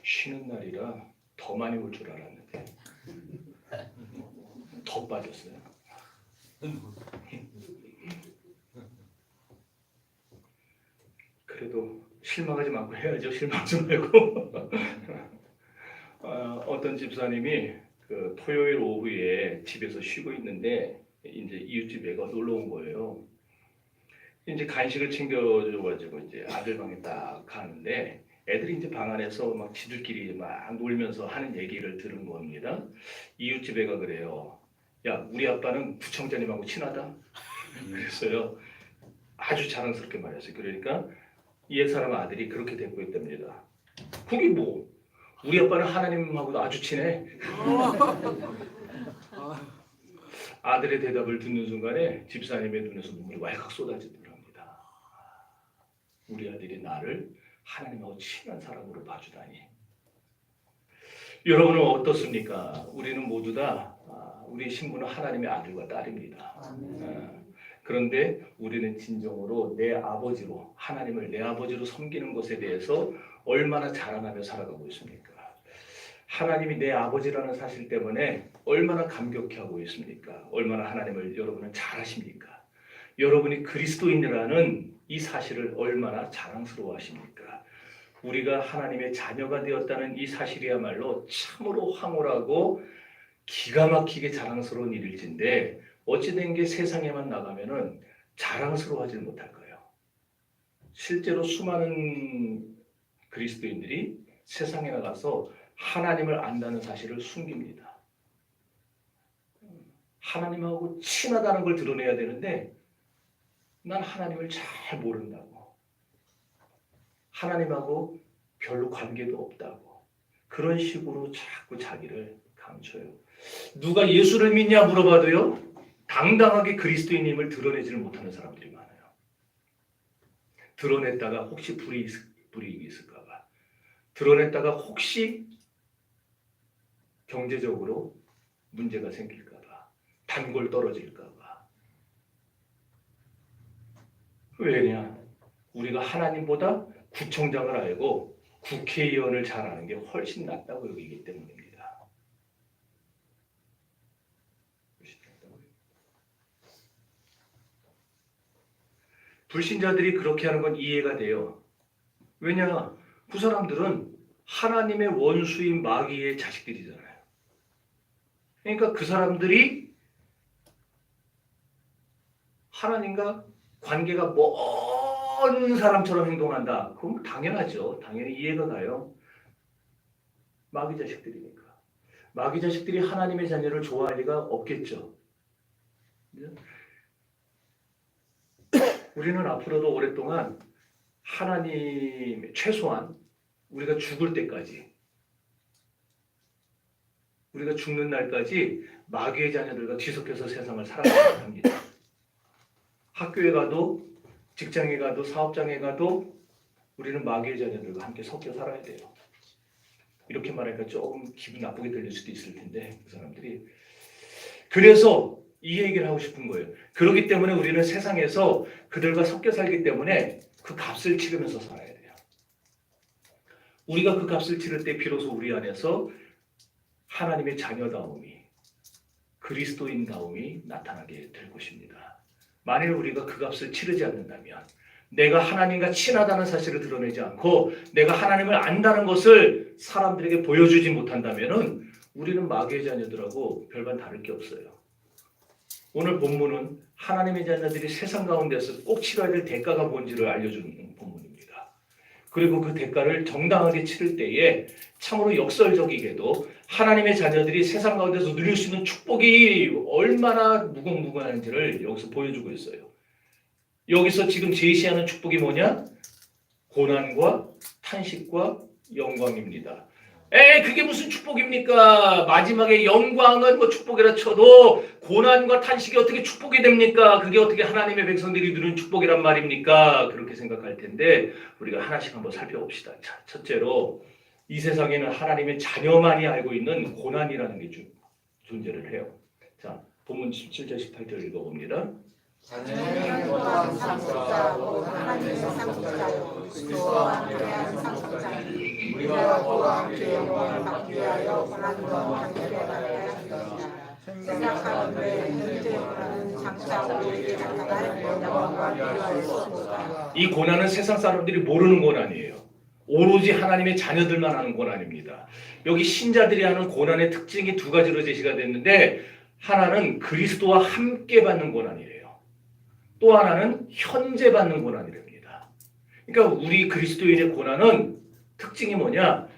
쉬는 날이라 더 많이 올 줄 알았는데 더 빠졌어요. 그래도 실망하지 말고 해야죠. 실망하지 말고. 어떤 집사님이 그 토요일 오후에 집에서 쉬고 있는데 이제 이웃집 애가 놀러 온 거예요. 이제 간식을 챙겨줘가지고 이제 아들 방에 딱 가는데 애들이 이제 방 안에서 막 지들끼리 막 놀면서 하는 얘기를 들은 겁니다. 이웃집 애가 그래요. 야, 우리 아빠는 구청장님하고 친하다. 그랬어요. 아주 자랑스럽게 말했어요. 그러니까 이 사람 아들이 그렇게 대꾸 했답니다. 그게 뭐? 우리 아빠는 하나님하고도 아주 친해. 아들의 대답을 듣는 순간에 집사님의 눈에서 눈물이 왈칵 쏟아지더랍니다. 우리 아들이 나를 하나님하고 친한 사람으로 봐주다니. 여러분은 어떻습니까? 우리는 모두 다 우리 신부는 하나님의 아들과 딸입니다. 그런데 우리는 진정으로 내 아버지로, 하나님을 내 아버지로 섬기는 것에 대해서 얼마나 자랑하며 살아가고 있습니까? 하나님이 내 아버지라는 사실 때문에 얼마나 감격해하고 있습니까? 얼마나 하나님을 여러분은 잘 아십니까? 여러분이 그리스도인이라는 이 사실을 얼마나 자랑스러워 하십니까? 우리가 하나님의 자녀가 되었다는 이 사실이야말로 참으로 황홀하고 기가 막히게 자랑스러운 일일진데 어찌된 게 세상에만 나가면은 자랑스러워하지 못할 거예요. 실제로 수많은 그리스도인들이 세상에 나가서 하나님을 안다는 사실을 숨깁니다. 하나님하고 친하다는 걸 드러내야 되는데 난 하나님을 잘 모른다고, 하나님하고 별로 관계도 없다고 그런 식으로 자꾸 자기를 감춰요. 누가 예수를 믿냐 물어봐도요, 당당하게 그리스도인임을 드러내지를 못하는 사람들이 많아요. 드러냈다가 혹시 불이익이 있을까 봐, 드러냈다가 혹시 경제적으로 문제가 생길까 봐, 단골 떨어질까 봐. 왜냐? 우리가 하나님보다 구청장을 알고 국회의원을 잘 아는 게 훨씬 낫다고 여기기 때문입니다. 불신자들이 그렇게 하는 건 이해가 돼요. 왜냐? 그 사람들은 하나님의 원수인 마귀의 자식들이잖아요. 그러니까 그 사람들이 하나님과 관계가 먼 사람처럼 행동한다. 그건 당연하죠. 당연히 이해가 가요. 마귀 자식들이니까. 마귀 자식들이 하나님의 자녀를 좋아할 리가 없겠죠. 우리는 앞으로도 오랫동안 하나님, 최소한 우리가 죽을 때까지, 우리가 죽는 날까지 마귀의 자녀들과 뒤섞여서 세상을 살아가야 합니다. 학교에 가도, 직장에 가도, 사업장에 가도 우리는 마귀의 자녀들과 함께 섞여 살아야 돼요. 이렇게 말하니까 조금 기분 나쁘게 들릴 수도 있을 텐데 그 사람들이. 그래서 이 얘기를 하고 싶은 거예요. 그렇기 때문에 우리는 세상에서 그들과 섞여 살기 때문에 그 값을 치르면서 살아야 돼요. 우리가 그 값을 치를 때 비로소 우리 안에서 하나님의 자녀다움이, 그리스도인다움이 나타나게 될 것입니다. 만일 우리가 그 값을 치르지 않는다면, 내가 하나님과 친하다는 사실을 드러내지 않고 내가 하나님을 안다는 것을 사람들에게 보여주지 못한다면 우리는 마귀의 자녀들하고 별반 다를 게 없어요. 오늘 본문은 하나님의 자녀들이 세상 가운데서 꼭 치러야 될 대가가 뭔지를 알려주는 본문입니다. 그리고 그 대가를 정당하게 치를 때에 참으로 역설적이게도 하나님의 자녀들이 세상 가운데서 누릴 수 있는 축복이 얼마나 무궁무진한지를 여기서 보여주고 있어요. 여기서 지금 제시하는 축복이 뭐냐? 고난과 탄식과 영광입니다. 그게 무슨 축복입니까? 마지막에 영광은 뭐 축복이라 쳐도 고난과 탄식이 어떻게 축복이 됩니까? 그게 어떻게 하나님의 백성들이 누리는 축복이란 말입니까? 그렇게 생각할 텐데 우리가 하나씩 한번 살펴봅시다. 자, 첫째로 이 세상에는 하나님의 자녀만이 알고 있는 고난이라는 게 존재를 해요. 자, 본문 17절 18절 읽어봅니다. 자녀는 또한 상속자고 하나님의 상속자요 그리스도와 함께한 상속자니 우리가 그와 함께 위하여 고난과 함께 받아야 할 것이다. 생각하건대 현재 고난은 장차 우리에게 나타날 영광과 비교할 수 없다. 이 고난은 세상 사람들이 모르는 고난이에요. 오로지 하나님의 자녀들만 하는 고난입니다. 여기 신자들이 하는 고난의 특징이 두 가지로 제시가 됐는데, 하나는 그리스도와 함께 받는 고난이래요. 또 하나는 현재 받는 고난이랍니다. 그러니까 우리 그리스도인의 고난은 특징이 뭐냐?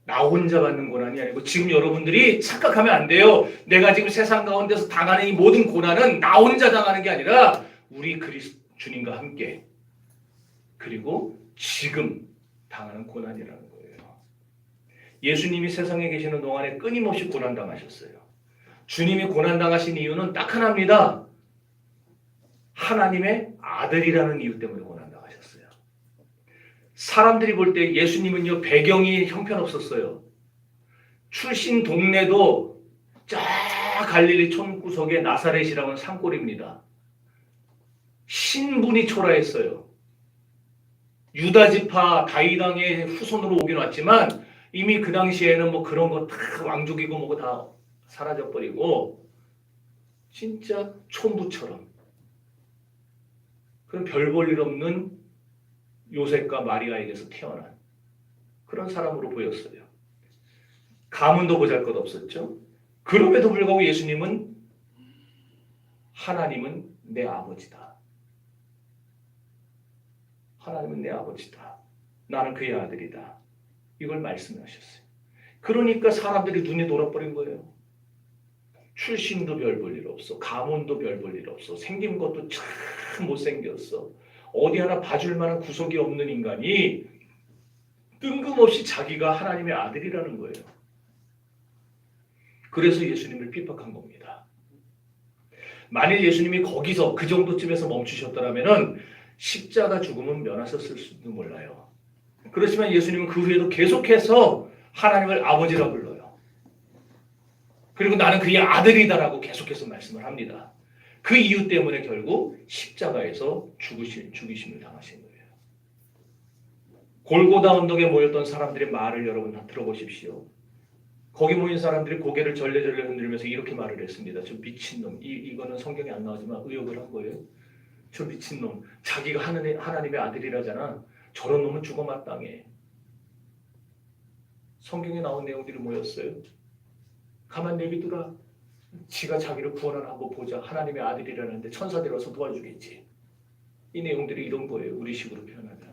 나 혼자 받는 고난이 아니고, 지금 여러분들이 착각하면 안 돼요. 내가 지금 세상 가운데서 당하는 이 모든 고난은 나 혼자 당하는 게 아니라 우리 주님과 함께, 그리고 지금 당하는 고난이라는 거예요. 예수님이 세상에 계시는 동안에 끊임없이 고난당하셨어요. 주님이 고난당하신 이유는 딱 하나입니다. 하나님의 아들이라는 이유 때문에 고난당하셨어요. 사람들이 볼 때 예수님은요, 배경이 형편없었어요. 출신 동네도 저 갈릴리 촌구석의 나사렛이라는 산골입니다. 신분이 초라했어요. 유다 지파 다윗왕의 후손으로 오긴 왔지만 이미 그 당시에는 뭐 그런 거 다 왕족이고 뭐고 다 사라져 버리고 진짜 촌부처럼, 그런 별 볼 일 없는 요셉과 마리아에게서 태어난 그런 사람으로 보였어요. 가문도 보잘것없었죠. 그럼에도 불구하고 예수님은 하나님은 내 아버지다. 하나님은 내 아버지다. 나는 그의 아들이다. 이걸 말씀하셨어요. 그러니까 사람들이 눈이 돌아버린 거예요. 출신도 별 볼 일 없어. 가문도 별 볼 일 없어. 생긴 것도 참 못생겼어. 어디 하나 봐줄 만한 구석이 없는 인간이 뜬금없이 자기가 하나님의 아들이라는 거예요. 그래서 예수님을 핍박한 겁니다. 만일 예수님이 거기서 그 정도쯤에서 멈추셨더라면 십자가 죽음은 면하셨을지도 몰라요. 그렇지만 예수님은 그 후에도 계속해서 하나님을 아버지라 불러요. 그리고 나는 그의 아들이다라고 계속해서 말씀을 합니다. 그 이유 때문에 결국 십자가에서 죽이심을 당하신 거예요. 골고다 언덕에 모였던 사람들의 말을 여러분 다 들어보십시오. 거기 모인 사람들이 고개를 절레절레 흔들면서 이렇게 말을 했습니다. 저 미친놈. 이거는 성경에 안 나오지만 의혹을 한 거예요. 저 미친놈. 자기가 하나님의 아들이라잖아. 저런 놈은 죽어 마땅해. 성경에 나온 내용들이 뭐였어요? 가만 내비두라. 지가 자기를 구원하나 한번 보자. 하나님의 아들이라는데 천사들이 와서 도와주겠지. 이 내용들이 이런 거예요. 우리식으로 표현하면.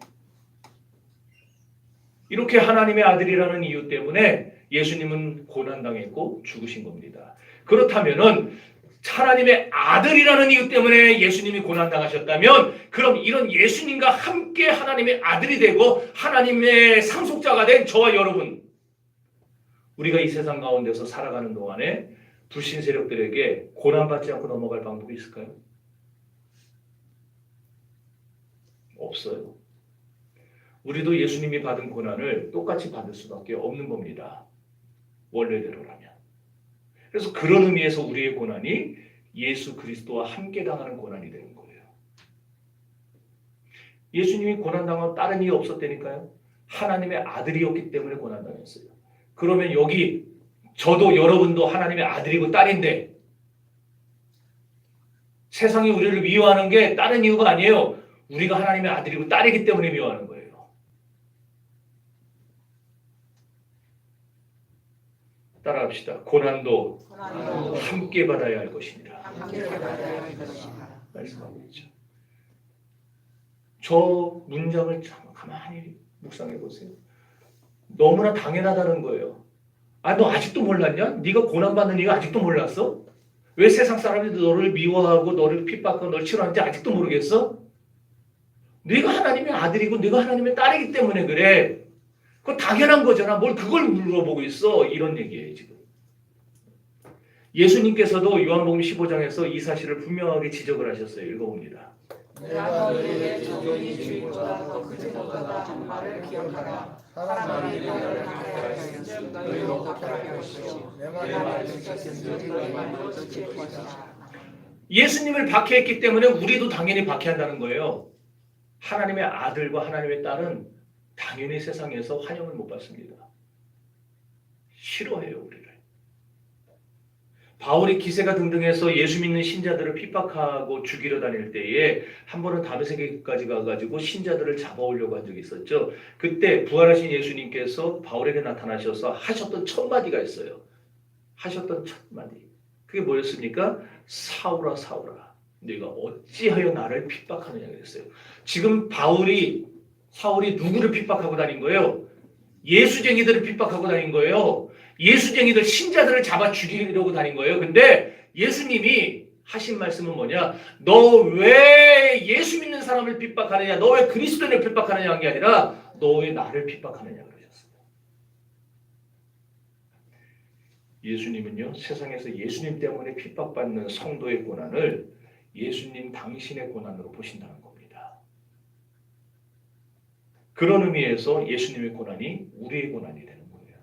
이렇게 하나님의 아들이라는 이유 때문에 예수님은 고난당했고 죽으신 겁니다. 그렇다면은 하나님의 아들이라는 이유 때문에 예수님이 고난당하셨다면, 그럼 이런 예수님과 함께 하나님의 아들이 되고 하나님의 상속자가 된 저와 여러분, 우리가 이 세상 가운데서 살아가는 동안에 불신 세력들에게 고난받지 않고 넘어갈 방법이 있을까요? 없어요. 우리도 예수님이 받은 고난을 똑같이 받을 수밖에 없는 겁니다. 원래대로라면. 그래서 그런 의미에서 우리의 고난이 예수 그리스도와 함께 당하는 고난이 되는 거예요. 예수님이 고난당한 다른 이유 없었다니까요. 하나님의 아들이었기 때문에 고난당했어요. 그러면 여기 저도 여러분도 하나님의 아들이고 딸인데 세상이 우리를 미워하는 게 다른 이유가 아니에요. 우리가 하나님의 아들이고 딸이기 때문에 미워하는 거예요. 따라합시다. 고난도 함께 받아야 할 것입니다. 말씀하고 있죠. 저 문장을 참 가만히 묵상해 보세요. 너무나 당연하다는 거예요. 아, 너 아직도 몰랐냐? 네가 고난받는 이유가 아직도 몰랐어? 왜 세상 사람들이 너를 미워하고 너를 핍박하고 너를 싫어하는지 아직도 모르겠어? 네가 하나님의 아들이고 네가 하나님의 딸이기 때문에 그래. 그거 당연한 거잖아. 뭘 그걸 물어보고 있어. 이런 얘기예요 지금. 예수님께서도 요한복음 15장에서 이 사실을 분명하게 지적을 하셨어요. 읽어봅니다. 내가 너희에게 조용히 주의보다 더 그들보다 한 말을 기억하라. 사람들이 너희를 박해하였으니 너희도 박해할 것이요 내 말을 지켰으니 너희 말도 지킬 것이다. 예수님을 박해했기 때문에 우리도 당연히 박해한다는 거예요. 하나님의 아들과 하나님의 딸은 당연히 세상에서 환영을 못 받습니다. 싫어해요, 우리를. 바울이 기세가 등등해서 예수 믿는 신자들을 핍박하고 죽이려 다닐 때에 한 번은 다메섹까지 가가지고 신자들을 잡아오려고 한 적이 있었죠. 그때 부활하신 예수님께서 바울에게 나타나셔서 하셨던 첫 마디가 있어요. 하셨던 첫 마디. 그게 뭐였습니까? 사울아 사울아 네가 어찌하여 나를 핍박하느냐 그랬어요. 지금 사울이 누구를 핍박하고 다닌 거예요? 예수쟁이들을 핍박하고 다닌 거예요. 예수쟁이들 신자들을 잡아 죽이려고 다닌 거예요. 근데 예수님이 하신 말씀은 뭐냐? 너 왜 예수 믿는 사람을 핍박하느냐? 너 왜 그리스도인을 핍박하느냐 한 게 아니라 너 왜 나를 핍박하느냐 그러셨어요. 예수님은요, 세상에서 예수님 때문에 핍박받는 성도의 고난을 예수님 당신의 고난으로 보신다는 겁니다. 그런 의미에서 예수님의 고난이 우리의 고난이 되는 거예요.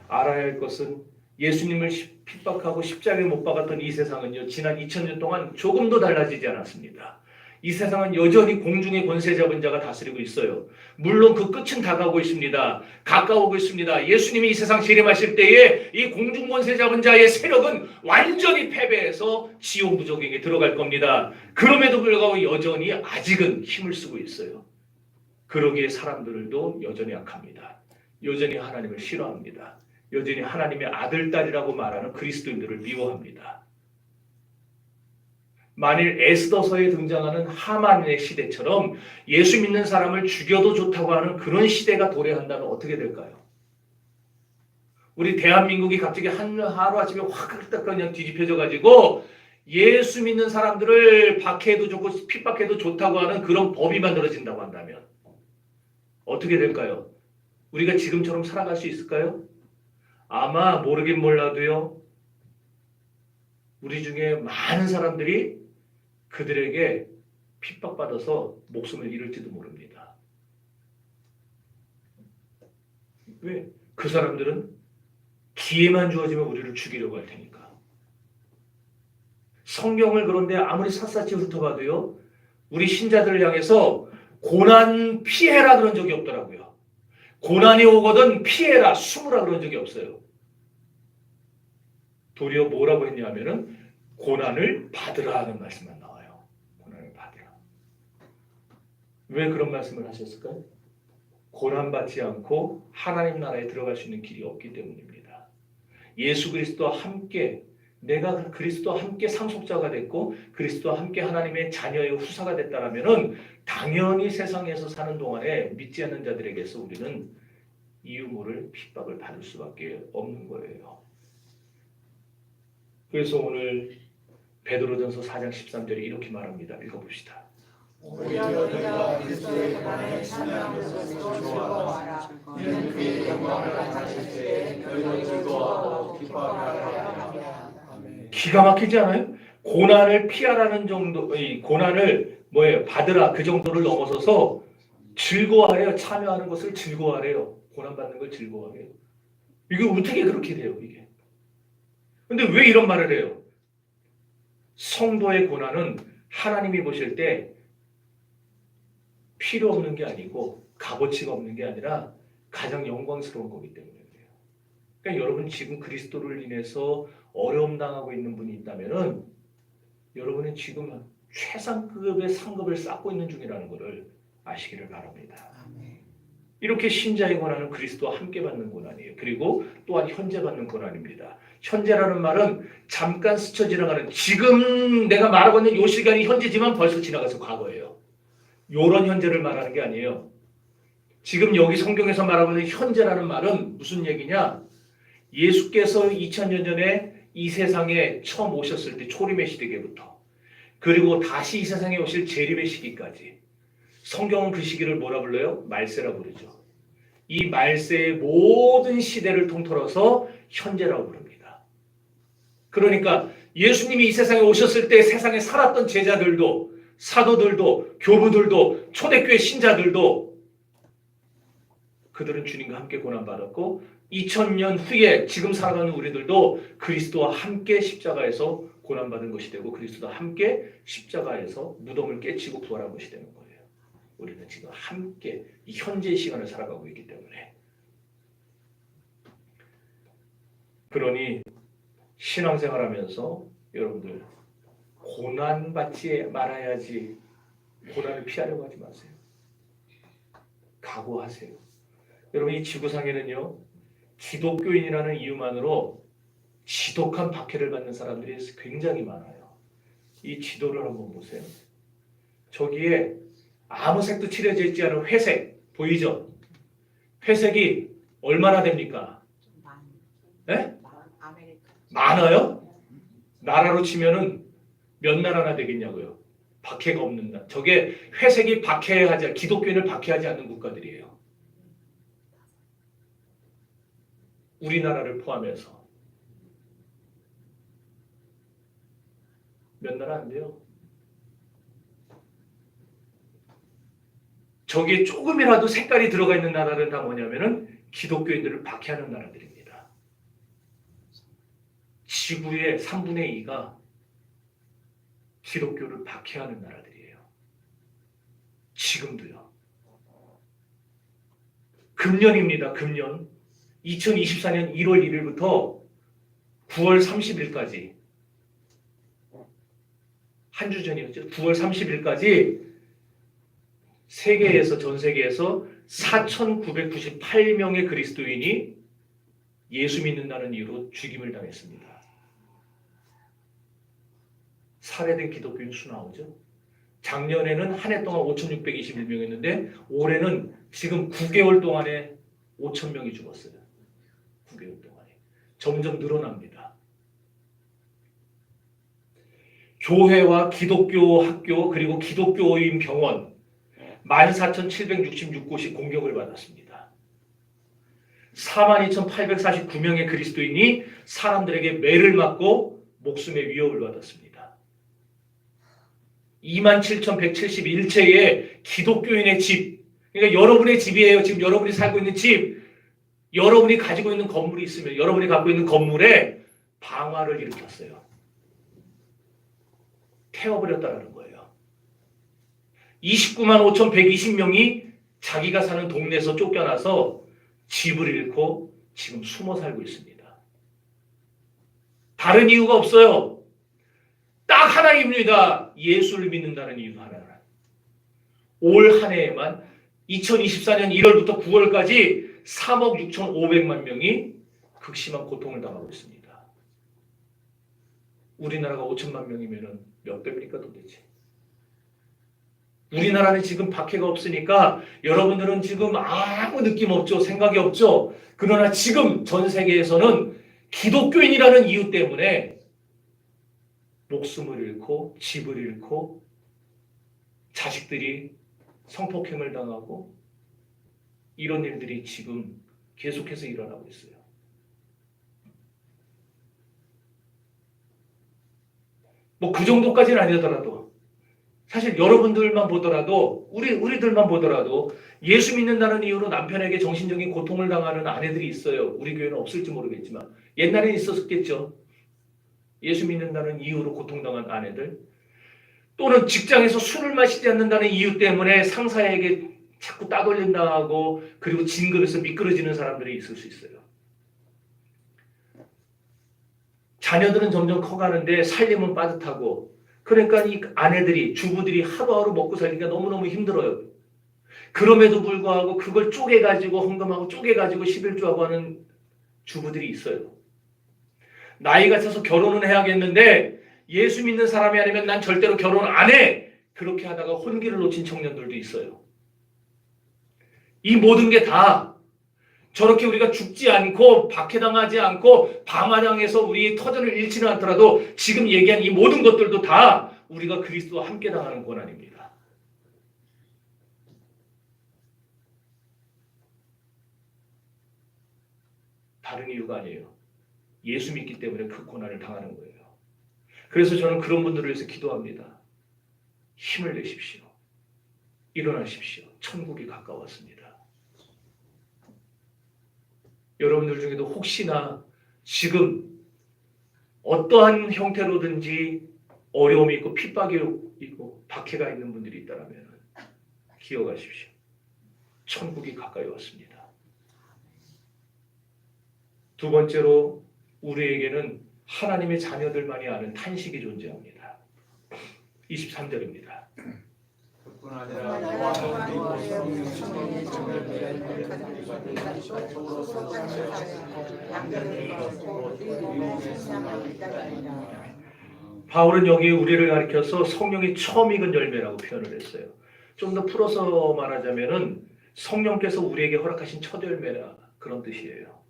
알아야 할 것은 예수님을 핍박하고 십자가에 못 박았던 이 세상은요, 지난 2000년 동안 조금도 달라지지 않았습니다. 이 세상은 여전히 공중의 권세 잡은 자가 다스리고 있어요. 물론 그 끝은 다가오고 있습니다. 가까우고 있습니다. 예수님이 이 세상 재림하실 때에 이 공중 권세 잡은 자의 세력은 완전히 패배해서 지옥 무적행에 들어갈 겁니다. 그럼에도 불구하고 여전히 아직은 힘을 쓰고 있어요. 그러기에 사람들도 여전히 약합니다. 여전히 하나님을 싫어합니다. 여전히 하나님의 아들, 딸이라고 말하는 그리스도인들을 미워합니다. 만일 에스더서에 등장하는 하만의 시대처럼 예수 믿는 사람을 죽여도 좋다고 하는 그런 시대가 도래한다면 어떻게 될까요? 우리 대한민국이 갑자기 하루아침에 확 그냥 뒤집혀져 가지고 예수 믿는 사람들을 박해해도 좋고 핍박해도 좋다고 하는 그런 법이 만들어진다고 한다면 어떻게 될까요? 우리가 지금처럼 살아갈 수 있을까요? 아마 모르긴 몰라도요. 우리 중에 많은 사람들이 그들에게 핍박받아서 목숨을 잃을지도 모릅니다. 왜? 그 사람들은 기회만 주어지면 우리를 죽이려고 할 테니까. 성경을 그런데 아무리 샅샅이 훑어봐도요. 우리 신자들을 향해서 고난 피해라 그런 적이 없더라고요. 고난이 오거든 피해라 숨으라 그런 적이 없어요. 도리어 뭐라고 했냐면은 고난을 받으라 하는 말씀만 나와요. 고난을 받으라. 왜 그런 말씀을 하셨을까요? 고난받지 않고 하나님 나라에 들어갈 수 있는 길이 없기 때문입니다. 예수 그리스도와 함께 내가 그리스도와 함께 상속자가 됐고 그리스도와 함께 하나님의 자녀의 후사가 됐다라면은 당연히 세상에서 사는 동안에 믿지 않는 자들에게서 우리는 이유 모를 핍박을 받을 수밖에 없는 거예요. 그래서 오늘 베드로전서 4장 13절에 이렇게 말합니다. 읽어봅시다. 오히려 너희가 그리스도의 고난에 참여하는 것으로 즐거워하라. 이는 그의 영광을 나타낼 때에 너희도 즐거워하고 기뻐하라. 기가 막히지 않아요? 고난을 피하라는 정도, 이 고난을 받으라 그 정도를 넘어서서 즐거워하래요. 참여하는 것을 즐거워하래요. 고난 받는 걸 즐거워하래요. 이게 어떻게 그렇게 돼요, 이게? 근데 왜 이런 말을 해요? 성도의 고난은 하나님이 보실 때 필요 없는 게 아니고 값어치가 없는 게 아니라 가장 영광스러운 거기 때문에 그래요. 그러니까 여러분 지금 그리스도를 인해서 어려움 당하고 있는 분이 있다면은 여러분은 지금 최상급의 상급을 쌓고 있는 중이라는 것을 아시기를 바랍니다. 이렇게 신자의 고난은 그리스도와 함께 받는 고난이에요. 그리고 또한 현재 받는 고난입니다. 현재라는 말은 잠깐 스쳐 지나가는 지금 내가 말하고 있는 이 시간이 현재지만 벌써 지나가서 과거예요. 이런 현재를 말하는 게 아니에요. 지금 여기 성경에서 말하고 있는 현재라는 말은 무슨 얘기냐? 예수께서 2000년 전에 이 세상에 처음 오셨을 때 초림의 시대부터 그리고 다시 이 세상에 오실 재림의 시기까지 성경은 그 시기를 뭐라 불러요? 말세라고 부르죠. 이 말세의 모든 시대를 통틀어서 현재라고 부릅니다. 그러니까 예수님이 이 세상에 오셨을 때 세상에 살았던 제자들도 사도들도 교부들도 초대교회 신자들도 그들은 주님과 함께 고난받았고 2000년 후에 지금 살아가는 우리들도 그리스도와 함께 십자가에서 고난받은 것이 되고 그리스도와 함께 십자가에서 무덤을 깨치고 부활한 것이 되는 거예요. 우리는 지금 함께 이 현재의 시간을 살아가고 있기 때문에 그러니 신앙생활하면서 여러분들 고난 받지 말아야지 고난을 피하려고 하지 마세요. 각오하세요. 여러분 이 지구상에는요 기독교인이라는 이유만으로 지독한 박해를 받는 사람들이 굉장히 많아요. 이 지도를 한번 보세요. 저기에 아무 색도 칠해져 있지 않은 회색 보이죠? 회색이 얼마나 됩니까? 네? 많아요? 나라로 치면은 몇 나라나 되겠냐고요. 박해가 없는 나라. 저게 회색이 박해하지 기독교인을 박해하지 않는 국가들이에요. 우리나라를 포함해서 몇 나라 안 돼요. 저기에 조금이라도 색깔이 들어가 있는 나라는 다 뭐냐면은 기독교인들을 박해하는 나라들입니다. 지구의 3분의 2가 기독교를 박해하는 나라들이에요. 지금도요. 금년입니다. 금년 2024년 1월 1일부터 9월 30일까지 한 주 전이었죠. 9월 30일까지 세계에서 전 세계에서 4,998명의 그리스도인이 예수 믿는다는 이유로 죽임을 당했습니다. 살해된 기독교인 수 나오죠. 작년에는 한 해 동안 5,621명이었는데 올해는 지금 9개월 동안에 5,000명이 죽었어요. 9개월 동안에. 점점 늘어납니다. 교회와 기독교 학교 그리고 기독교인 병원 14,766곳이 공격을 받았습니다. 42,849명의 그리스도인이 사람들에게 매를 맞고 목숨의 위협을 받았습니다. 27,171채의 기독교인의 집, 그러니까 여러분의 집이에요. 지금 여러분이 살고 있는 집, 여러분이 가지고 있는 건물이 있으면 여러분이 갖고 있는 건물에 방화를 일으켰어요. 태워버렸다는 거예요. 29만 5,120명이 자기가 사는 동네에서 쫓겨나서 집을 잃고 지금 숨어 살고 있습니다. 다른 이유가 없어요. 딱 하나입니다. 예수를 믿는다는 이유 하나. 올 한 해에만 2024년 1월부터 9월까지 3억 6,500만 명이 극심한 고통을 당하고 있습니다. 우리나라가 5천만 명이면 몇 배입니까 도대체? 우리나라는 지금 박해가 없으니까 여러분들은 지금 아무 느낌 없죠? 생각이 없죠? 그러나 지금 전 세계에서는 기독교인이라는 이유 때문에 목숨을 잃고 집을 잃고 자식들이 성폭행을 당하고 이런 일들이 지금 계속해서 일어나고 있어요. 뭐 그 정도까지는 아니더라도 사실 여러분들만 보더라도 우리들만 보더라도 예수 믿는다는 이유로 남편에게 정신적인 고통을 당하는 아내들이 있어요. 우리 교회는 없을지 모르겠지만 옛날에는 있었겠죠. 예수 믿는다는 이유로 고통당한 아내들 또는 직장에서 술을 마시지 않는다는 이유 때문에 상사에게 자꾸 따돌린다고 그리고 진급에서 미끄러지는 사람들이 있을 수 있어요. 자녀들은 점점 커가는데 살림은 빠듯하고 그러니까 이 아내들이 주부들이 하루하루 먹고 살기가 너무너무 힘들어요. 그럼에도 불구하고 그걸 쪼개가지고 헌금하고 쪼개가지고 11조하고 하는 주부들이 있어요. 나이가 차서 결혼은 해야겠는데 예수 믿는 사람이 아니면 난 절대로 결혼 안 해. 그렇게 하다가 혼기를 놓친 청년들도 있어요. 이 모든 게 다 저렇게 우리가 죽지 않고 박해당하지 않고 방화당해서 우리 터전을 잃지는 않더라도 지금 얘기한 이 모든 것들도 다 우리가 그리스도와 함께 당하는 고난입니다. 다른 이유가 아니에요. 예수 믿기 때문에 그 고난을 당하는 거예요. 그래서 저는 그런 분들을 위해서 기도합니다. 힘을 내십시오. 일어나십시오. 천국이 가까웠습니다. 여러분들 중에도 혹시나 지금 어떠한 형태로든지 어려움이 있고 핍박이 있고 박해가 있는 분들이 있다면 기억하십시오. 천국이 가까이 왔습니다. 두 번째로 우리에게는 하나님의 자녀들만이 아는 탄식이 존재합니다. 23절입니다. 뿐 아니라 너와 너와 성령의 성령의 정결을 바울은 여기 우리를 가리켜서 성령이 처음 익은 열매라고 표현을 했어요. 좀 더 풀어서 말하자면은 성령께서 우리에게 허락하신 첫 열매라 그런 뜻이에요.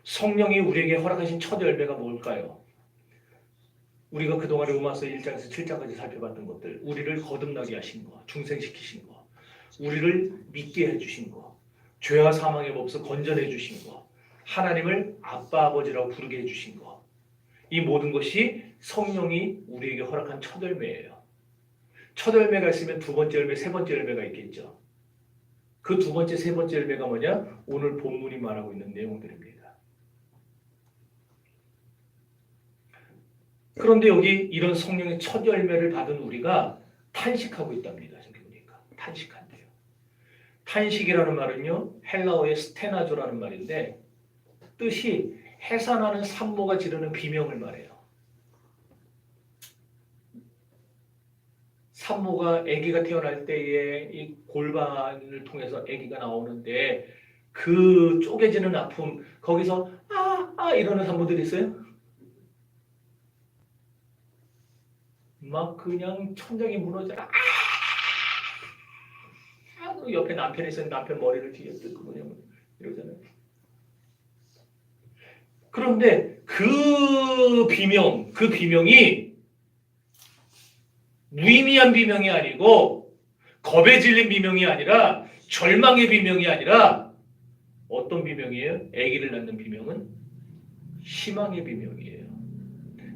성령이 우리에게 허락하신 첫 열매가 뭘까요? 우리가 그동안 로마서 1장에서 7장까지 살펴봤던 것들, 우리를 거듭나게 하신 거, 중생시키신 거, 우리를 믿게 해주신 거, 죄와 사망의 법에서 건져내 주신 거, 하나님을 아빠 아버지라고 부르게 해주신 거, 이 모든 것이 성령이 우리에게 허락한 첫 열매예요. 첫 열매가 있으면 두 번째 열매, 세 번째 열매가 있겠죠. 그 두 번째, 세 번째 열매가 뭐냐? 오늘 본문이 말하고 있는 내용들입니다. 그런데 여기 이런 성령의 첫 열매를 받은 우리가 탄식하고 있답니다. 저기 보니까 탄식한대요. 탄식이라는 말은요, 헬라어의 스테나조라는 말인데 뜻이 해산하는 산모가 지르는 비명을 말해요. 산모가 아기가 태어날 때에 이 골반을 통해서 아기가 나오는데 그 쪼개지는 아픔, 거기서 이러는 산모들이 있어요. 막 그냥 천장이 무너져라. 옆에 남편이 있으면 남편 머리를 뒤에 뜯고 그냥 이러잖아요. 그런데 그 비명이 무의미한 비명이 아니고 겁에 질린 비명이 아니라 절망의 비명이 아니라 어떤 비명이에요? 아기를 낳는 비명은 희망의 비명이에요.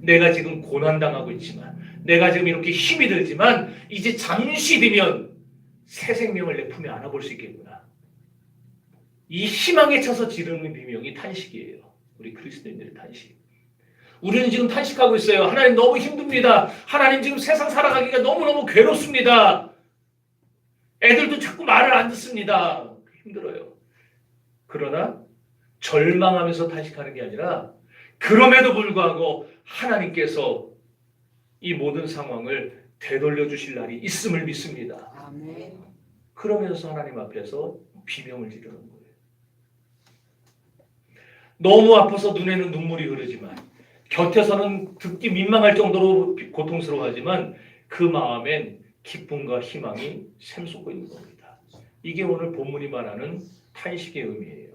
내가 지금 고난당하고 있지만, 내가 지금 이렇게 힘이 들지만 이제 잠시 뒤면 새 생명을 내 품에 안아볼 수 있겠구나. 이 희망에 차서 지르는 비명이 탄식이에요. 우리 그리스도인들의 탄식. 우리는 지금 탄식하고 있어요. 하나님 너무 힘듭니다. 하나님 지금 세상 살아가기가 너무너무 괴롭습니다. 애들도 자꾸 말을 안 듣습니다. 힘들어요. 그러나 절망하면서 탄식하는 게 아니라 그럼에도 불구하고 하나님께서 이 모든 상황을 되돌려 주실 날이 있음을 믿습니다. 아멘. 그러면서 하나님 앞에서 비명을 지르는 거예요. 너무 아파서 눈에는 눈물이 흐르지만 곁에서는 듣기 민망할 정도로 고통스러워하지만 그 마음엔 기쁨과 희망이 샘솟고 있는 겁니다. 이게 오늘 본문이 말하는 탄식의 의미예요.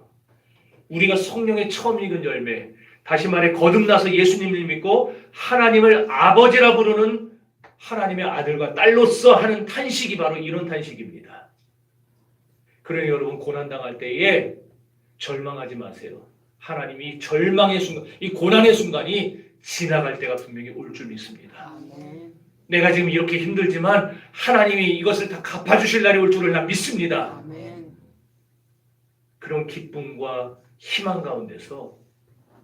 우리가 성령의 처음 익은 열매, 다시 말해 거듭나서 예수님을 믿고 하나님을 아버지라 부르는 하나님의 아들과 딸로서 하는 탄식이 바로 이런 탄식입니다. 그러니 여러분 고난당할 때에 절망하지 마세요. 하나님이 절망의 순간, 이 고난의 순간이 지나갈 때가 분명히 올 줄 믿습니다. 아멘. 내가 지금 이렇게 힘들지만 하나님이 이것을 다 갚아주실 날이 올 줄을 난 믿습니다. 아멘. 그런 기쁨과 희망 가운데서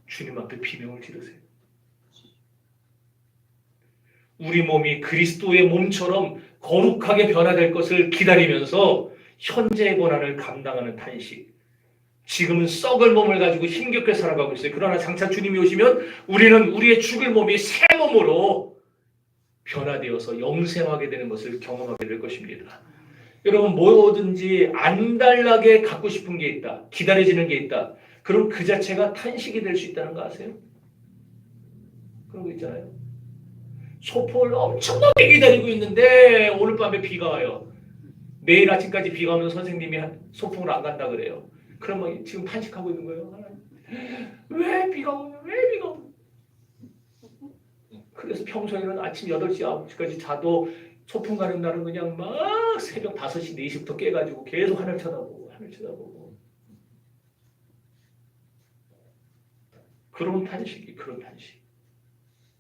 주님 앞에 비명을 지르세요. 우리 몸이 그리스도의 몸처럼 거룩하게 변화될 것을 기다리면서 현재의 고난을 감당하는 탄식. 지금은 썩을 몸을 가지고 힘겹게 살아가고 있어요. 그러나 장차 주님이 오시면 우리는 우리의 죽을 몸이 새 몸으로 변화되어서 영생하게 되는 것을 경험하게 될 것입니다. 여러분 뭐든지 안달나게 갖고 싶은 게 있다. 기다려지는 게 있다. 그럼 그 자체가 탄식이 될 수 있다는 거 아세요? 그런 거 있잖아요. 소풍을 엄청나게 기다리고 있는데 오늘 밤에 비가 와요. 내일 아침까지 비가 오면 선생님이 소풍을 안 간다 그래요. 그러면 지금 탄식하고 있는 거예요. 왜 비가 오냐? 왜 비가 오냐? 그래서 평소에는 아침 8시, 9시까지 자도 소풍 가는 날은 그냥 막 새벽 5시, 4시부터 깨가지고 계속 하늘 쳐다보고 그런 탄식이 그런 탄식.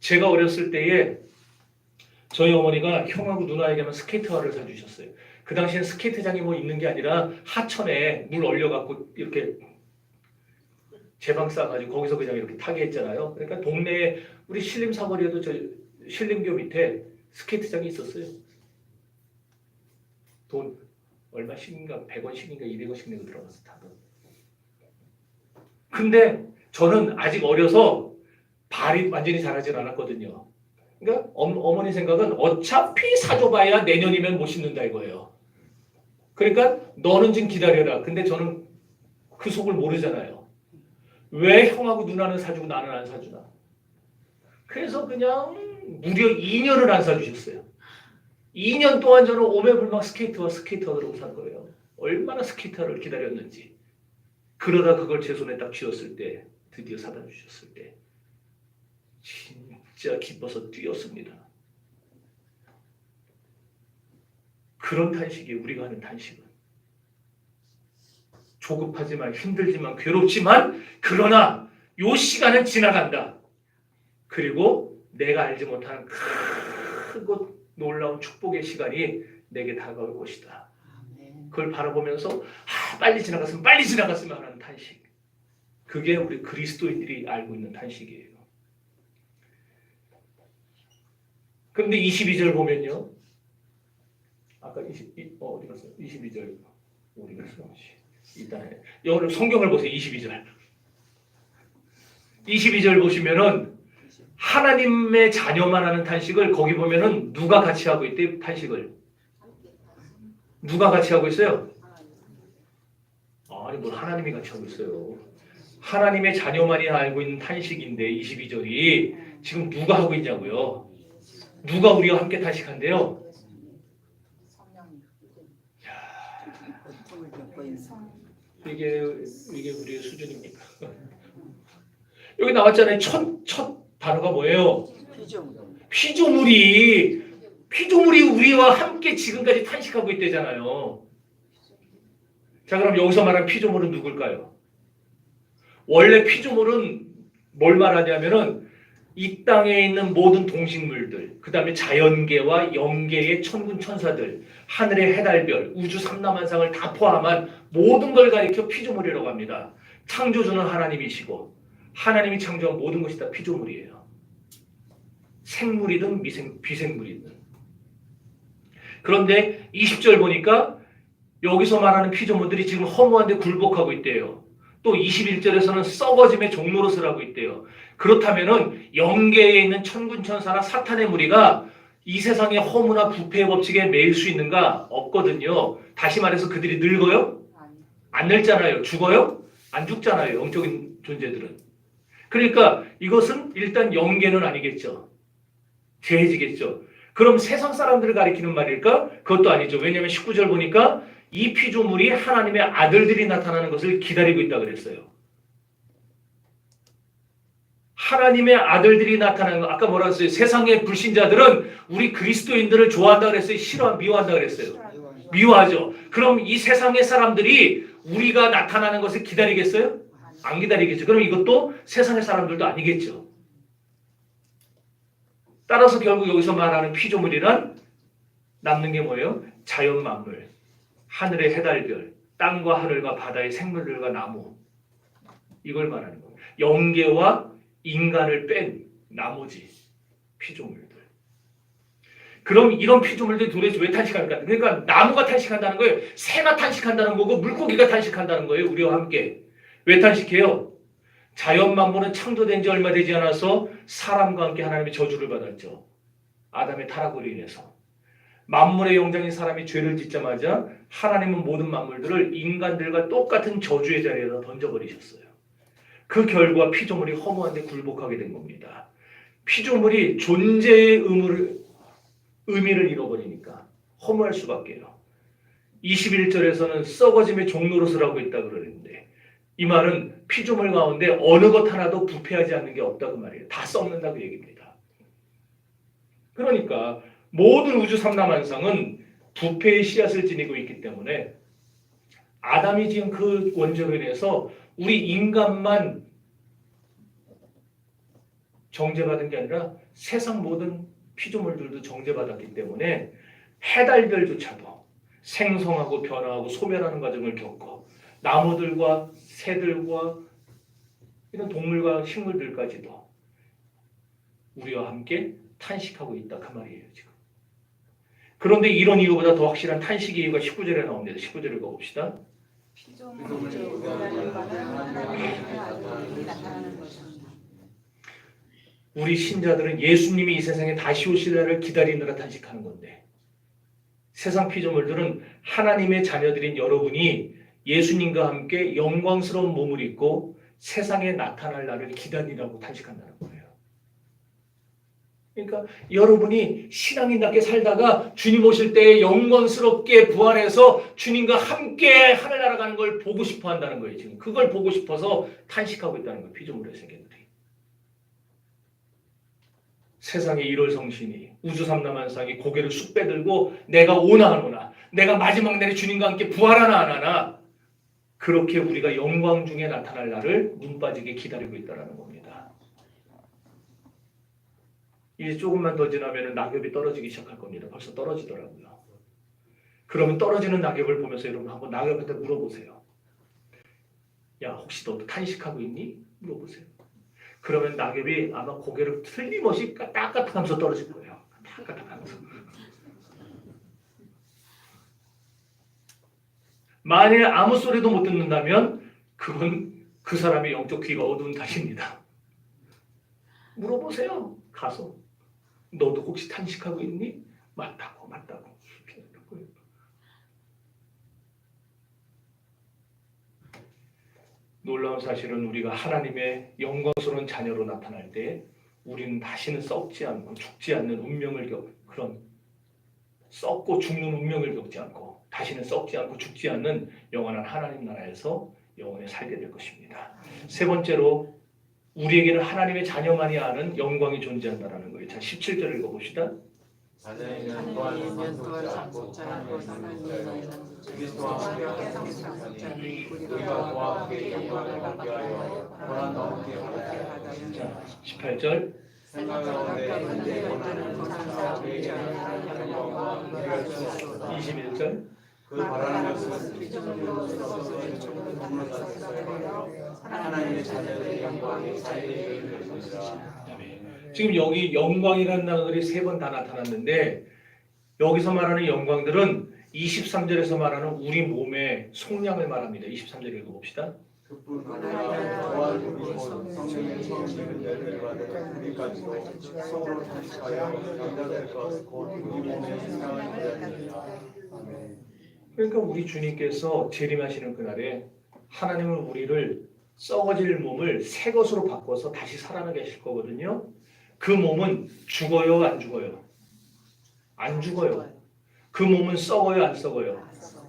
제가 어렸을 때에 저희 어머니가 형하고 누나에게만 스케이트화를 사주셨어요. 그 당시엔 스케이트장이 뭐 있는 게 아니라 하천에 물 얼려갖고 이렇게 제방 싸가지고 거기서 그냥 이렇게 타게 했잖아요. 그러니까 동네에 우리 신림 사거리에도 저 신림교 밑에 스케이트장이 있었어요. 돈 얼마씩인가 100원씩인가 200원씩 내고 들어가서 타던. 근데 저는 아직 어려서 발이 완전히 자라진 않았거든요. 그러니까 어머니 생각은 어차피 사줘봐야 내년이면 못 심는다 이거예요. 그러니까 너는 지금 기다려라. 근데 저는 그 속을 모르잖아요. 왜 형하고 누나는 사주고 나는 안 사주나. 그래서 그냥 무려 2년을 안 사주셨어요. 2년 동안 저는 오매불망 스케이트와 스케이터들하고 산 거예요. 얼마나 스케이터를 기다렸는지. 그러다 그걸 제 손에 딱 쥐었을 때 드디어 사다 주셨을 때 진짜 기뻐서 뛰었습니다. 그런 탄식이 우리가 하는 탄식은 조급하지만 힘들지만 괴롭지만 그러나 요 시간은 지나간다. 그리고 내가 알지 못하는 크고 놀라운 축복의 시간이 내게 다가올 것이다. 그걸 바라보면서 빨리 지나갔으면 하는 탄식. 그게 우리 그리스도인들이 알고 있는 탄식이에요. 그런데 22절 보면요. 아까 어디 갔어요? 22절 어디 갔어요? 일단 여러분 성경을 보세요. 22절. 22절 보시면은 하나님의 자녀만 하는 탄식을 거기 보면은 누가 같이 하고 있대? 탄식을 누가 같이 하고 있어요? 아니 뭘 하나님이 같이 하고 있어요. 하나님의 자녀만이 알고 있는 탄식인데 22절이 지금 누가 하고 있냐고요? 누가 우리와 함께 탄식한대요? 이게 우리의 수준입니까? 여기 나왔잖아요. 첫 단어가 뭐예요? 피조물이 우리와 함께 지금까지 탄식하고 있대잖아요. 자, 그럼 여기서 말하는 피조물은 누굴까요? 원래 피조물은 뭘 말하냐면은 이 땅에 있는 모든 동식물들, 그 다음에 자연계와 영계의 천군 천사들, 하늘의 해달별, 우주 삼라만상을 다 포함한 모든 걸 가리켜 피조물이라고 합니다. 창조주는 하나님이시고 하나님이 창조한 모든 것이 다 피조물이에요. 생물이든 비생물이든. 그런데 20절 보니까 여기서 말하는 피조물들이 지금 허무한데 굴복하고 있대요. 또 21절에서는 썩어짐의 종노릇을 하고 있대요. 그렇다면은 영계에 있는 천군천사나 사탄의 무리가 이 세상의 허무나 부패의 법칙에 매일 수 있는가? 없거든요. 다시 말해서 그들이 늙어요? 안 늙잖아요. 죽어요? 안 죽잖아요. 영적인 존재들은. 그러니까 이것은 일단 영계는 아니겠죠. 죄지겠죠. 그럼 세상 사람들을 가리키는 말일까? 그것도 아니죠. 왜냐하면 19절 보니까 이 피조물이 하나님의 아들들이 나타나는 것을 기다리고 있다 그랬어요. 하나님의 아들들이 나타나는 거. 아까 뭐라 했어요? 세상의 불신자들은 우리 그리스도인들을 좋아한다 그랬어요? 미워한다 그랬어요? 미워하죠. 그럼 이 세상의 사람들이 우리가 나타나는 것을 기다리겠어요? 안 기다리겠죠. 그럼 이것도 세상의 사람들도 아니겠죠. 따라서 결국 여기서 말하는 피조물이란 남는 게 뭐예요? 자연 만물, 하늘의 해달별, 땅과 하늘과 바다의 생물들과 나무, 이걸 말하는 거예요. 영계와 인간을 뺀 나머지 피조물들. 그럼 이런 피조물들이 도대체 왜 탄식할까? 그러니까 나무가 탄식한다는 거예요. 새가 탄식한다는 거고 물고기가 탄식한다는 거예요. 우리와 함께. 왜 탄식해요? 자연 만물은 창조된 지 얼마 되지 않아서 사람과 함께 하나님의 저주를 받았죠. 아담의 타락으로 인해서. 만물의 영장인 사람이 죄를 짓자마자 하나님은 모든 만물들을 인간들과 똑같은 저주의 자리에다 던져버리셨어요. 그 결과 피조물이 허무한데 굴복하게 된 겁니다. 피조물이 존재의 의미를 잃어버리니까 허무할 수밖에요. 21절에서는 썩어짐의 종노릇을 하고 있다 그러는데 이 말은 피조물 가운데 어느 것 하나도 부패하지 않는 게 없다고 말이에요. 다 썩는다고 얘기입니다. 그러니까 모든 우주 삼라만상은 부패의 씨앗을 지니고 있기 때문에 아담이 지은 그 원죄로 인해서 우리 인간만 정죄받은 게 아니라 세상 모든 피조물들도 정죄받았기 때문에 해달별조차도 생성하고 변화하고 소멸하는 과정을 겪고 나무들과 새들과 이런 동물과 식물들까지도 우리와 함께 탄식하고 있다 그 말이에요 지금. 그런데 이런 이유보다 더 확실한 탄식의 이유가 19절에 나옵니다. 19절을 읽어봅시다. 나타나는 것입니다. 우리 신자들은 예수님이 이 세상에 다시 오실 날을 기다리느라 탄식하는 건데, 세상 피조물들은 하나님의 자녀들인 여러분이 예수님과 함께 영광스러운 몸을 입고 세상에 나타날 날을 기다리라고 탄식한다는 거예요. 그러니까 여러분이 신앙인답게 살다가 주님 오실 때 영광스럽게 부활해서 주님과 함께 하늘나라 가는 걸 보고 싶어 한다는 거예요. 지금 그걸 보고 싶어서 탄식하고 있다는 거예요. 피조물의 세계들이. 세상의 일월 성신이 우주삼라만상이 고개를 쑥 빼들고 내가 오나 안 오나, 내가 마지막 날에 주님과 함께 부활하나 안 하나, 그렇게 우리가 영광 중에 나타날 날을 눈 빠지게 기다리고 있다는 겁니다. 이제 조금만 더 지나면 낙엽이 떨어지기 시작할 겁니다. 벌써 떨어지더라고요. 그러면 떨어지는 낙엽을 보면서 여러분 한번 낙엽한테 물어보세요. 야, 혹시 너도 탄식하고 있니? 물어보세요. 그러면 낙엽이 아마 고개를 틀림없이 까딱까딱하면서 떨어질 거예요. 까딱까딱하면서. 만일 아무 소리도 못 듣는다면 그건 그 사람의 영적 귀가 어두운 탓입니다. 물어보세요. 가서. 너도 혹시 탄식하고 있니? 맞다고. 놀라운 사실은 우리가 하나님의 영광스러운 자녀로 나타날 때 우리는 다시는 썩지 않고 죽지 않는 운명을 그런 썩고 죽는 운명을 겪지 않고 다시는 썩지 않고 죽지 않는 영원한 하나님 나라에서 영원히 살게 될 것입니다. 세 번째로 우리에게는 하나님의 자녀만이 아는 영광이 존재한다는 거예요. 자, 17절을 읽어봅시다. 자녀이면 또한 상속자 않고 하나님의 그리스도와 함께 상속자니 우리가 그와 함께 영광을 받게 하여 고난도 함께 받아야. 자, 18절. 생각 가운데 원하는 감사 되지 않는 영광과 비교할 수 없도다. 21절. 그 바라는 것은 피조물로서 왼쪽으로 동물을 하나님의 자녀들의 영광이 자유에 이르는 것이라. 지금 여기 영광이라는 단어들이 3번 다 나타났는데 여기서 말하는 영광들은 23절에서 말하는 우리 몸의 속량을 말합니다. 23절 읽어봅시다. 그뿐 아니라 또한 우리 성령의 성취를 내려받은 우리까지도 서로 탄식하여 연결될 것 곧 우리 몸의 생명을 기다립니다. 그러니까 우리 주님께서 재림하시는 그날에 하나님은 우리를 썩어질 몸을 새 것으로 바꿔서 다시 살아나게 하실 거거든요. 그 몸은 죽어요, 안 죽어요? 안 죽어요. 그 몸은 썩어요, 안 썩어요?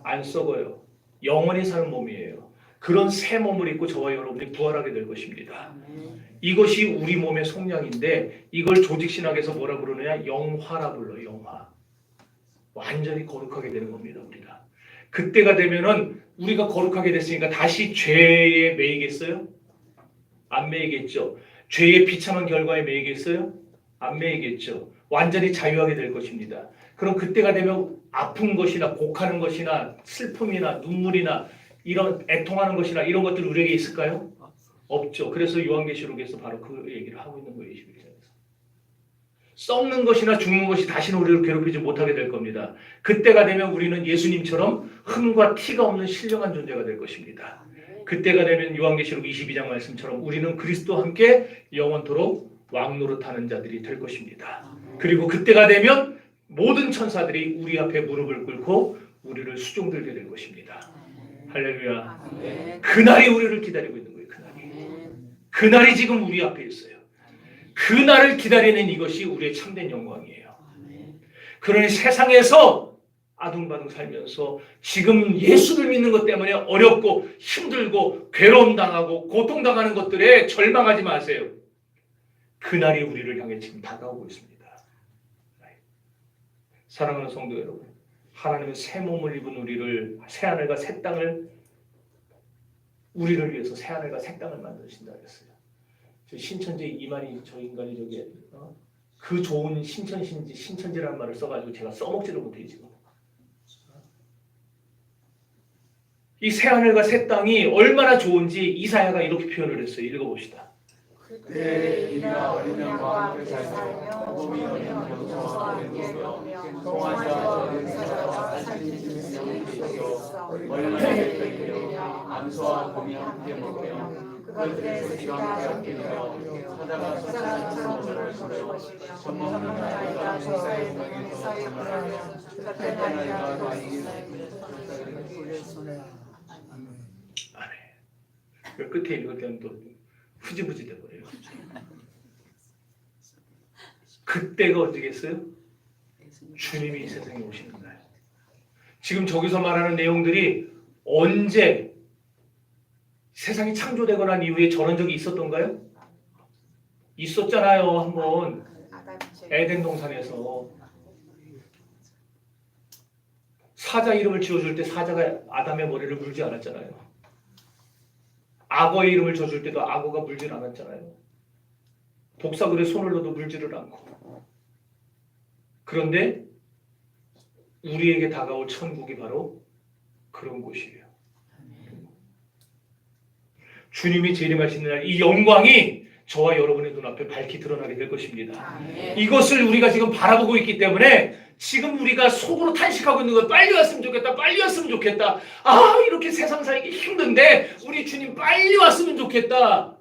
안 썩어요. 영원히 사는 몸이에요. 그런 새 몸을 입고 저와 여러분이 부활하게 될 것입니다. 이것이 우리 몸의 속량인데 이걸 조직신학에서 뭐라 부르느냐? 영화라 불러요. 영화. 완전히 거룩하게 되는 겁니다. 우리가. 그때가 되면은 우리가 거룩하게 됐으니까 다시 죄에 매이겠어요? 안 매이겠죠. 죄의 비참한 결과에 매이겠어요? 안 매이겠죠. 완전히 자유하게 될 것입니다. 그럼 그때가 되면 아픈 것이나 곡하는 것이나 슬픔이나 눈물이나 이런 애통하는 것이나 이런 것들 우리에게 있을까요? 없죠. 그래서 요한계시록에서 바로 그 얘기를 하고 있는 거예요. 21장에서. 썩는 것이나 죽는 것이 다시는 우리를 괴롭히지 못하게 될 겁니다. 그때가 되면 우리는 예수님처럼 흠과 티가 없는 신령한 존재가 될 것입니다. 그때가 되면 요한계시록 22장 말씀처럼 우리는 그리스도와 함께 영원토록 왕노릇하는 자들이 될 것입니다. 그리고 그때가 되면 모든 천사들이 우리 앞에 무릎을 꿇고 우리를 수종들게 될 것입니다. 할렐루야. 그날이 우리를 기다리고 있는 거예요. 그날이 지금 우리 앞에 있어요. 그날을 기다리는 이것이 우리의 참된 영광이에요. 그러니 세상에서 아둥바둥 살면서 지금 예수를 믿는 것 때문에 어렵고 힘들고 괴로움 당하고 고통당하는 것들에 절망하지 마세요. 그날이 우리를 향해 지금 다가오고 있습니다. 사랑하는 성도 여러분, 하나님은 새 몸을 입은 우리를, 새 하늘과 새 땅을, 우리를 위해서 새 하늘과 새 땅을 만드신다 그랬어요. 저 신천지 이만희 저 인간이 저기 그 좋은 신천지라는 말을 써가지고 제가 써먹지도 못해요 지금. 이 새 하늘과 새 땅이 얼마나 좋은지 이사야가 이렇게 표현을 했어요. 읽어봅시다. 그때 이나 어린 양과 함께 살며 몸이 어린 병사와 함께 먹으며 통하자 어린 사자와 살찐 생명이 있어 멀리에 뺏기며 원수와 범이 함께 먹으며 그들의 새끼가 함께 되어 사자가 사람을 거둘 것이며 젖먹는 아이가 조사의 사이에 불하며 젖된 아이가 그 아이의 불을 손에 그 끝에 읽을 때는 또 흐지부지 돼버려요. 그때가 어디겠어요? 주님이 이 세상에 오시는 날. 지금 저기서 말하는 내용들이 언제 세상이 창조되고 난 이후에 저런 적이 있었던가요? 있었잖아요. 한번 에덴 동산에서 사자 이름을 지어줄 때 사자가 아담의 머리를 물지 않았잖아요. 악어의 이름을 져줄 때도 악어가 물질 않았잖아요. 독사굴에 손을 넣어도 물지를 않고. 그런데 우리에게 다가올 천국이 바로 그런 곳이에요. 주님이 재림하시는 날 이 영광이 저와 여러분의 눈앞에 밝히 드러나게 될 것입니다. 이것을 우리가 지금 바라보고 있기 때문에 지금 우리가 속으로 탄식하고 있는 건 빨리 왔으면 좋겠다. 빨리 왔으면 좋겠다. 아, 이렇게 세상 살기 힘든데 우리 주님 빨리 왔으면 좋겠다.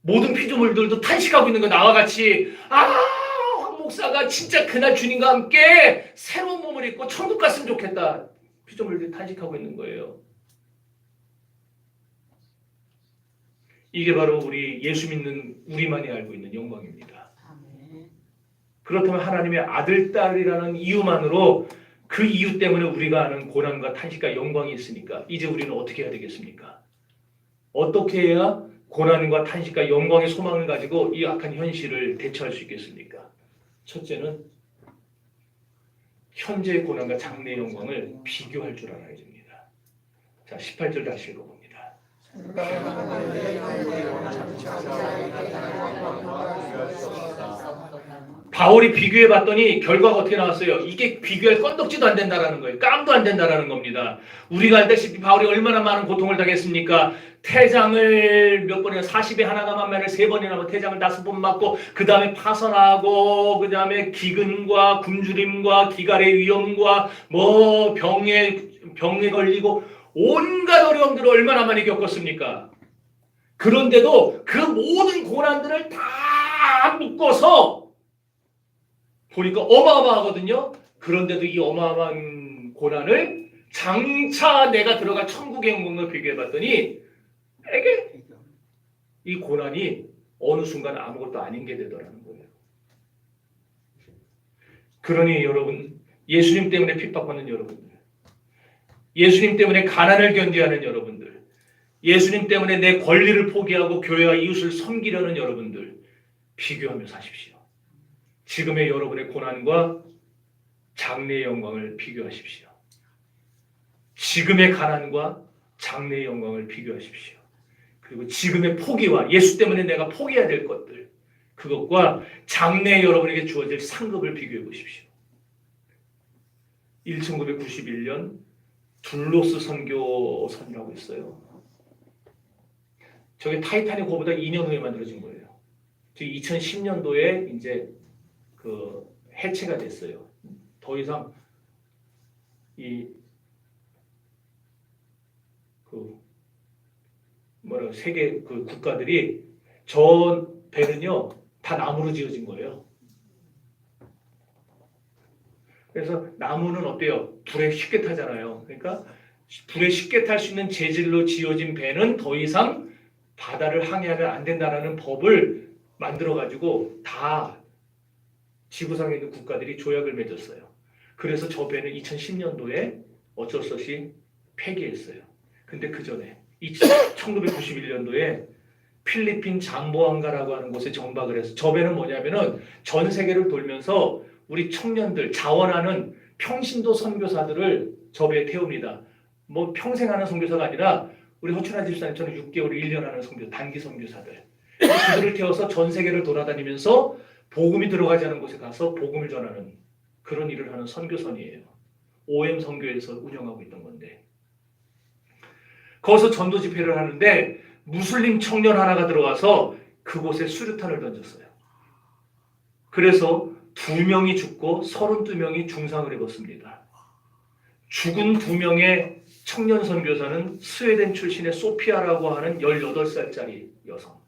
모든 피조물들도 탄식하고 있는 거 나와 같이 황 목사가 진짜 그날 주님과 함께 새로운 몸을 입고 천국 갔으면 좋겠다. 피조물들이 탄식하고 있는 거예요. 이게 바로 우리 예수 믿는 우리만이 알고 있는 영광입니다. 그렇다면 하나님의 아들, 딸이라는 이유만으로 그 이유 때문에 우리가 아는 고난과 탄식과 영광이 있으니까 이제 우리는 어떻게 해야 되겠습니까? 어떻게 해야 고난과 탄식과 영광의 소망을 가지고 이 악한 현실을 대처할 수 있겠습니까? 첫째는 현재의 고난과 장래의 영광을 비교할 줄 알아야 됩니다. 자, 18절 다시 읽어봅니다. 바울이 비교해 봤더니 결과가 어떻게 나왔어요? 이게 비교할 건덕지도 안 된다라는 거예요. 깜도 안 된다라는 겁니다. 우리가 알다시피 바울이 얼마나 많은 고통을 당했습니까? 태장을 몇 번이나 40에 하나가 만면을 3번이나 태장을 5번 맞고 그 다음에 파선하고 그 다음에 기근과 굶주림과 기갈의 위험과 병에 걸리고 온갖 어려움들을 얼마나 많이 겪었습니까? 그런데도 그 모든 고난들을 다 묶어서 보니까 어마어마하거든요. 그런데도 이 어마어마한 고난을 장차 내가 들어갈 천국의 영광을 비교해봤더니 이 고난이 어느 순간 아무것도 아닌 게 되더라는 거예요. 그러니 여러분, 예수님 때문에 핍박받는 여러분들, 예수님 때문에 가난을 견디하는 여러분들, 예수님 때문에 내 권리를 포기하고 교회와 이웃을 섬기려는 여러분들, 비교하며 사십시오. 지금의 여러분의 고난과 장래의 영광을 비교하십시오. 지금의 가난과 장래의 영광을 비교하십시오. 그리고 지금의 포기와 예수 때문에 내가 포기해야 될 것들, 그것과 장래에 여러분에게 주어질 상급을 비교해 보십시오. 1991년 둘로스 선교선이라고 있어요. 저게 타이타닉 호보다 2년 후에 만들어진 거예요. 2010년도에 이제 그 해체가 됐어요. 더 이상 세계 그 국가들이 저 배는요 다 나무로 지어진 거예요. 그래서 나무는 어때요? 불에 쉽게 타잖아요. 그러니까 불에 쉽게 탈 수 있는 재질로 지어진 배는 더 이상 바다를 항해하면 안 된다라는 법을 만들어 가지고 다 지구상에 있는 국가들이 조약을 맺었어요. 그래서 저 배는 2010년도에 어쩔 수 없이 폐기했어요. 근데 그 전에 1991년도에 필리핀 잠보안가라고 하는 곳에 정박을 해서 저 배는 뭐냐면은 전 세계를 돌면서 우리 청년들 자원하는 평신도 선교사들을 저 배에 태웁니다. 뭐 평생 하는 선교사가 아니라 우리 허춘아 집사님처럼 6개월, 1년 하는 단기 선교사들. 그들을 태워서 전 세계를 돌아다니면서 복음이 들어가지 않은 곳에 가서 복음을 전하는 그런 일을 하는 선교선이에요. OM 선교에서 운영하고 있던 건데 거기서 전도 집회를 하는데 무슬림 청년 하나가 들어와서 그곳에 수류탄을 던졌어요. 그래서 2명이 죽고 32명이 중상을 입었습니다. 죽은 2명의 청년 선교사는 스웨덴 출신의 소피아라고 하는 18살짜리 여성,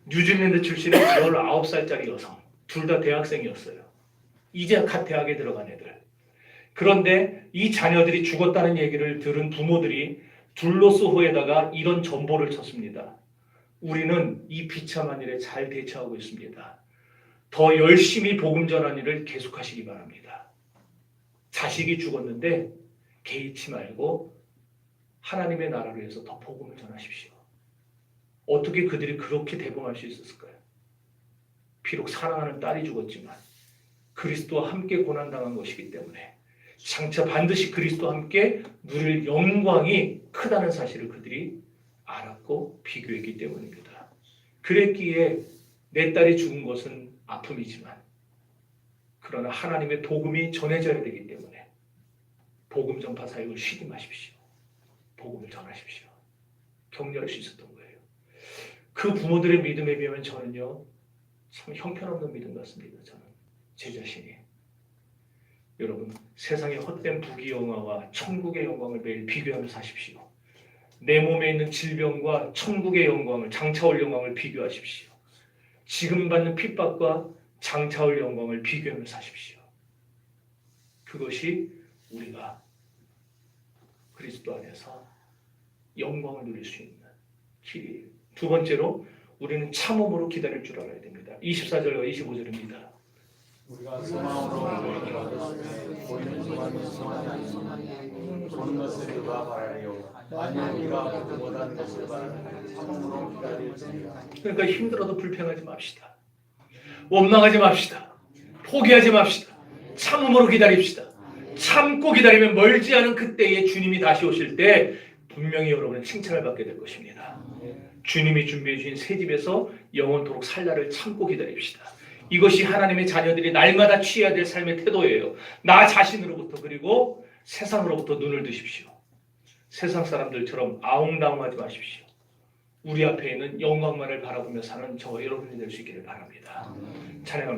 뉴질랜드 출신의 19살짜리 여성, 둘 다 대학생이었어요. 이제 갓 대학에 들어간 애들. 그런데 이 자녀들이 죽었다는 얘기를 들은 부모들이 둘로스호에다가 이런 전보를 쳤습니다. 우리는 이 비참한 일에 잘 대처하고 있습니다. 더 열심히 복음 전하는 일을 계속하시기 바랍니다. 자식이 죽었는데 개의치 말고 하나님의 나라를 위해서 더 복음을 전하십시오. 어떻게 그들이 그렇게 대범할 수 있었을까요? 비록 사랑하는 딸이 죽었지만 그리스도와 함께 고난당한 것이기 때문에 장차 반드시 그리스도와 함께 누릴 영광이 크다는 사실을 그들이 알았고 비교했기 때문입니다. 그랬기에 내 딸이 죽은 것은 아픔이지만 그러나 하나님의 복음이 전해져야 되기 때문에 복음 전파 사역을 쉬지 마십시오. 복음을 전하십시오. 격려할 수 있었던 거예요. 그 부모들의 믿음에 비하면 저는요 참 형편없는 믿음 같습니다. 저는 제 자신이. 여러분 세상의 헛된 부귀영화와 천국의 영광을 매일 비교하며 사십시오. 내 몸에 있는 질병과 천국의 영광을, 장차올 영광을 비교하십시오. 지금 받는 핍박과 장차올 영광을 비교하며 사십시오. 그것이 우리가 그리스도 안에서 영광을 누릴 수 있는 길이에요. 두 번째로 우리는 참음으로 기다릴 줄 알아야 됩니다. 24절과 25절입니다. 우리가 소망으로 보이는 소망이 보는 것을 누가 바라리요 아니 우리가 보지 못하는 것을 바라는 참음으로 기다릴지니라. 그러니까 힘들어도 불평하지 맙시다. 원망하지 맙시다. 포기하지 맙시다. 참음으로 기다립시다. 참고 기다리면 멀지 않은 그때에 주님이 다시 오실 때 분명히 여러분은 칭찬을 받게 될 것입니다. 주님이 준비해 주신 새 집에서 영원토록 살 날을 참고 기다립시다. 이것이 하나님의 자녀들이 날마다 취해야 될 삶의 태도예요. 나 자신으로부터 그리고 세상으로부터 눈을 드십시오. 세상 사람들처럼 아웅다웅하지 마십시오. 우리 앞에 있는 영광만을 바라보며 사는 저 여러분이 될 수 있기를 바랍니다. 찬양합니다.